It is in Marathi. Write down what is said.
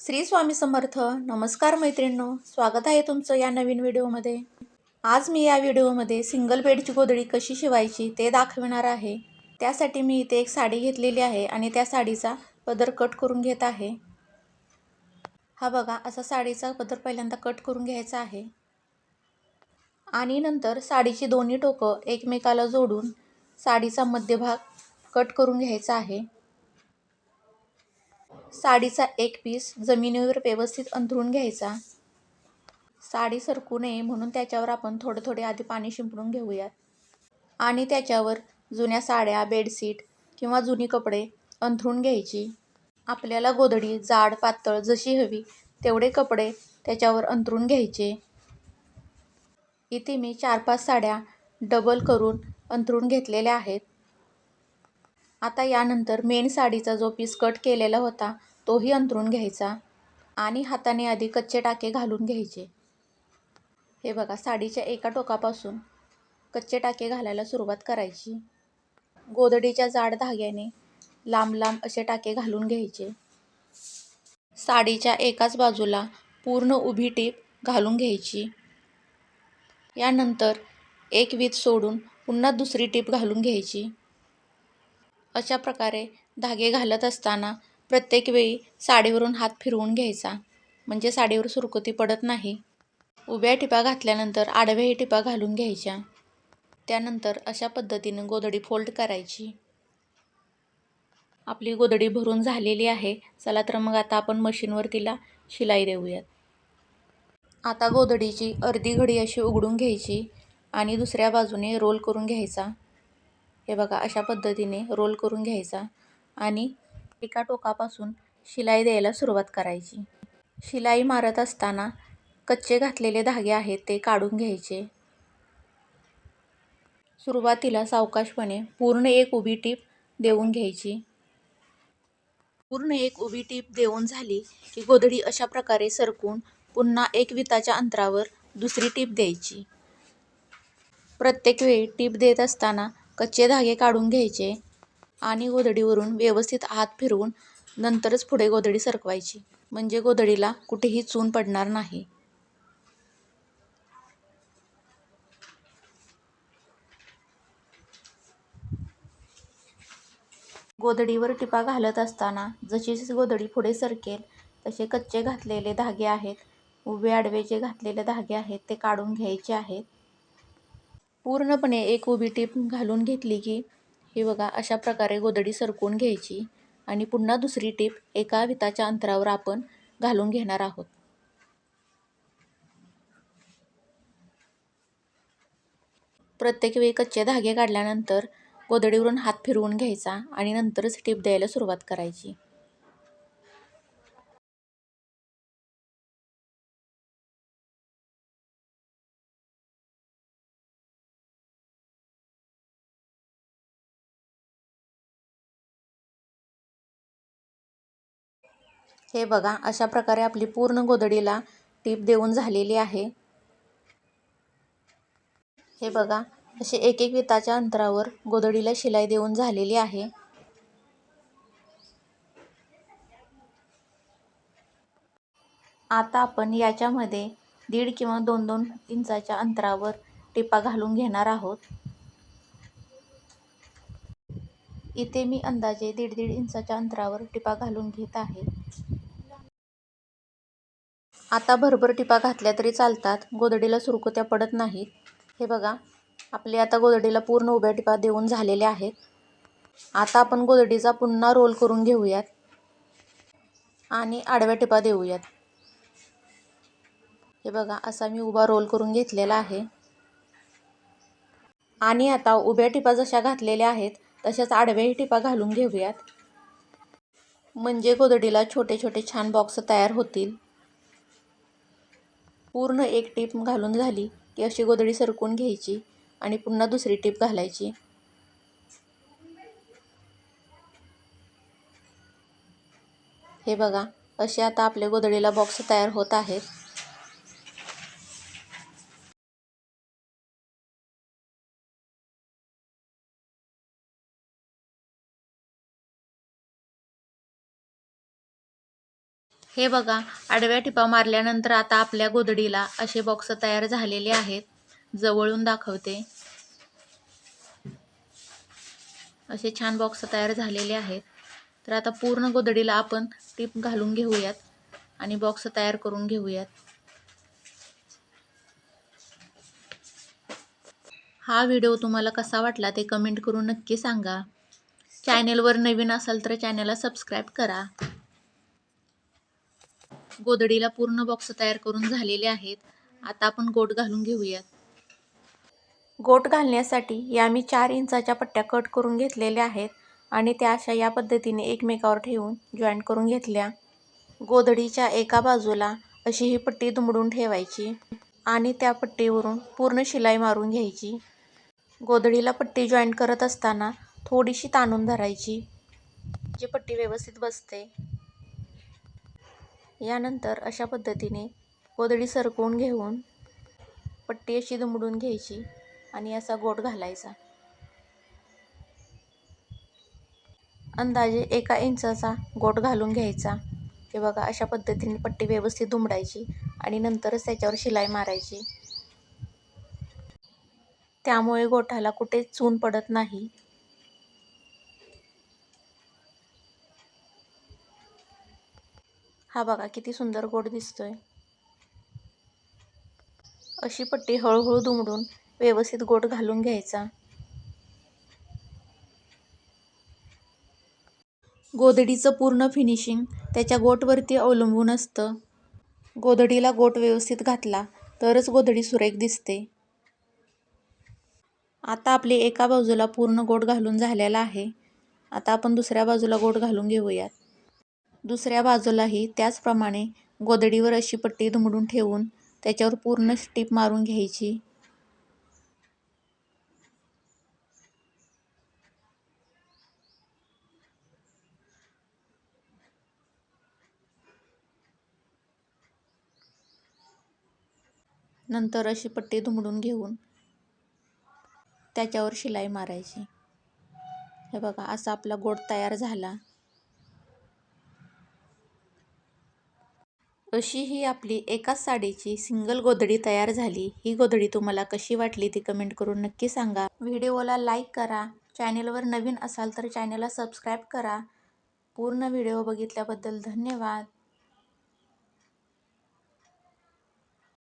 श्री स्वामी समर्थ. नमस्कार मैत्रिणींनो, स्वागत आहे तुमचं या नवीन व्हिडिओमध्ये. आज मी या व्हिडिओमध्ये सिंगल बेडची गोधडी कशी शिवायची ते दाखवणार आहे. त्यासाठी मी इथे एक साडी घेतलेली आहे आणि त्या साडीचा पदर कट करून घेत आहे. हा बघा, असा साडीचा पदर पहिल्यांदा कट करून घ्यायचा आहे आणि नंतर साडीची दोन्ही टोकं एकमेकाला जोडून साडीचा मध्यभाग कट करून घ्यायचा आहे. साडीचा एक पीस जमिनीवर व्यवस्थित अंथरून घ्यायचा. साडी सरकू नये म्हणून त्याच्यावर आपण थोडे थोडे आधी पाणी शिंपडून घेऊयात आणि त्याच्यावर जुन्या साड्या, बेडशीट किंवा जुनी कपडे अंथरून घ्यायची. आपल्याला गोधडी जाड पातळ जशी हवी तेवढे कपडे त्याच्यावर अंथरून घ्यायचे. इथे मी 4-5 साड्या डबल करून अंथरून घेतलेल्या आहेत. आता यानंतर मेन साडीचा जो पीस कट केलेला होता तोही अंथरून घ्यायचा आणि हाताने आधी कच्चे टाके घालून घ्यायचे. हे बघा, साडीच्या एका टोकापासून कच्चे टाके घालायला सुरुवात करायची. गोधडीच्या जाड धाग्याने लांब लांब असे टाके घालून घ्यायचे. साडीच्या एकाच बाजूला पूर्ण उभी टीप घालून घ्यायची. यानंतर एक वीत सोडून पुन्हा दुसरी टीप घालून घ्यायची. अशा प्रकारे धागे घालत असताना प्रत्येक वेळी साडीवरून हात फिरवून घ्यायचा, म्हणजे साडीवर सुरकुती पडत नाही. उभ्या टिपा घातल्यानंतर आडव्याही टिपा घालून घ्यायच्या. त्यानंतर अशा पद्धतीने गोधडी फोल्ड करायची. आपली गोधडी भरून झालेली आहे. चला तर मग आता आपण मशीनवर तिला शिलाई देऊयात. आता गोधडीची अर्धी घडी अशी उघडून घ्यायची आणि दुसऱ्या बाजूने रोल करून घ्यायचा. हे बघा, अशा पद्धतीने रोल करून घ्यायचा आणि एका टोकापासून शिलाई द्यायला सुरुवात करायची. शिलाई मारत असताना कच्चे घातलेले धागे आहेत ते काढून घ्यायचे. सुरुवातीला सावकाशपणे पूर्ण एक उभी टीप देऊन घ्यायची. पूर्ण एक उभी टीप देऊन झाली की गोधडी अशा प्रकारे सरकून पुन्हा एक विताच्या अंतरावर दुसरी टीप द्यायची. प्रत्येक वेळी टीप देत असताना कच्चे धागे काढून घ्यायचे आणि गोधडीवरून व्यवस्थित हात फिरवून नंतरच पुढे गोधडी सरकवायची, म्हणजे गोधडीला कुठेही चून पडणार नाही. गोधडीवर टिपा घालत असताना जशी जशी गोधडी पुढे सरकेल तसे कच्चे घातलेले धागे आहेत, उभे आडवे जे घातलेले धागे आहेत ते काढून घ्यायचे आहेत. पूर्णपणे एक उभी टीप घालून घेतली की हे बघा, अशा प्रकारे गोधडी सरकवून घ्यायची आणि पुन्हा दुसरी टीप एका विताच्या अंतरावर आपण घालून घेणार आहोत. प्रत्येक वेळी कच्चे धागे काढल्यानंतर गोधडीवरून हात फिरवून घ्यायचा आणि नंतरच टीप द्यायला सुरुवात करायची. हे बघा, अशा प्रकारे आपली पूर्ण गोधडीला टीप देऊन झालेली आहे. हे बघा, असे एक एक विताच्या अंतरावर गोधडीला शिलाई देऊन झालेली आहे. आता आपण याच्यामध्ये 1.5 किंवा 2-2 इंचाच्या अंतरावर टिपा घालून घेणार आहोत. इथे मी अंदाजे 1.5 इंचाच्या अंतरावर टिपा घालून घेत आहे. आता भरभर टिपा घातल्या तरी चालतात, गोधडीला सुरकुत्या पडत नाहीत. हे बघा, आपले आता गोधडीला पूर्ण उभ्या टिपा देऊन झालेल्या आहेत. आता आपण गोधडीचा पुन्हा रोल करून घेऊयात आणि आडव्या टिपा देऊयात. हे बघा, असा मी उभा रोल करून घेतलेला आहे आणि आता उभ्या टिपा जशा घातलेल्या आहेत तशाच आडव्याही टिपा घालून घेऊयात, म्हणजे गोधडीला छोटे छोटे छान बॉक्स तयार होतील. पूर्ण एक टीप घालून झाली की अशी गोधडी सरकवून घ्यायची आणि पुन्हा दुसरी टीप घालायची. हे बघा, असे आता आपल्या गोधडीला बॉक्स तयार होत आहेत. हे बघा, आडव्या टिपा मारल्यानंतर आता आपल्या गोधडीला असे बॉक्स तयार झालेले आहेत. जवळून दाखवते. असे छान बॉक्स तयार झालेले आहेत. तर आता पूर्ण गोधडीला आपण टीप घालून घेऊयात आणि बॉक्स तयार करून घेऊयात. हा व्हिडिओ तुम्हाला कसा वाटला ते कमेंट करून नक्की सांगा. चॅनेलवर नवीन असाल तर चॅनेलला सबस्क्राईब करा. गोधडीला पूर्ण बॉक्स तयार करून झालेले आहेत. आता आपण गोट घालून घेऊयात. गोट घालण्यासाठी या मी 4 इंचाच्या पट्ट्या कट करून घेतलेल्या आहेत आणि त्या अशा या पद्धतीने एकमेकावर ठेवून जॉईंट करून घेतल्या. गोधडीच्या एका बाजूला अशी ही पट्टी दुमडून ठेवायची आणि त्या पट्टीवरून पूर्ण शिलाई मारून घ्यायची. गोधडीला पट्टी जॉईंट करत असताना थोडीशी ताणून धरायची, जी पट्टी व्यवस्थित बसते. यानंतर अशा पद्धतीने गोधडी सरकवून घेऊन पट्टी अशी दुमडून घ्यायची आणि असा गोट घालायचा. अंदाजे 1 इंचाचा गोट घालून घ्यायचा. हे बघा, अशा पद्धतीने पट्टी व्यवस्थित दुमडायची आणि नंतरच त्याच्यावर शिलाई मारायची. त्यामुळे गोठाला कुठेच चून पडत नाही. हा बघा, किती सुंदर गोट दिसतोय. अशी पट्टी हळूहळू दुमडून व्यवस्थित गोट घालून घ्यायचा. गोधडीचं पूर्ण फिनिशिंग त्याच्या गोटवरती अवलंबून असतं. गोधडीला गोट व्यवस्थित घातला तरच गोधडी सुरेख दिसते. आता आपली एका बाजूला पूर्ण गोट घालून झालेला आहे. आता आपण दुसऱ्या बाजूला गोट घालून घेऊयात. दुसऱ्या बाजूलाही त्याचप्रमाणे गोधडीवर अशी पट्टी दुमडून ठेवून त्याच्यावर पूर्ण टीप मारून घ्यायची. नंतर अशी पट्टी दुमडून घेऊन त्याच्यावर शिलाई मारायची. हे बघा, असा आपला गोट तयार झाला. अशी ही आपली एकाच साडीची सिंगल गोधडी तयार झाली. ही गोधडी तुम्हाला कशी वाटली ती कमेंट करून नक्की सांगा. व्हिडिओला लाईक करा. चॅनेलवर नवीन असाल तर चॅनेलला सबस्क्राईब करा. पूर्ण व्हिडिओ बघितल्याबद्दल धन्यवाद.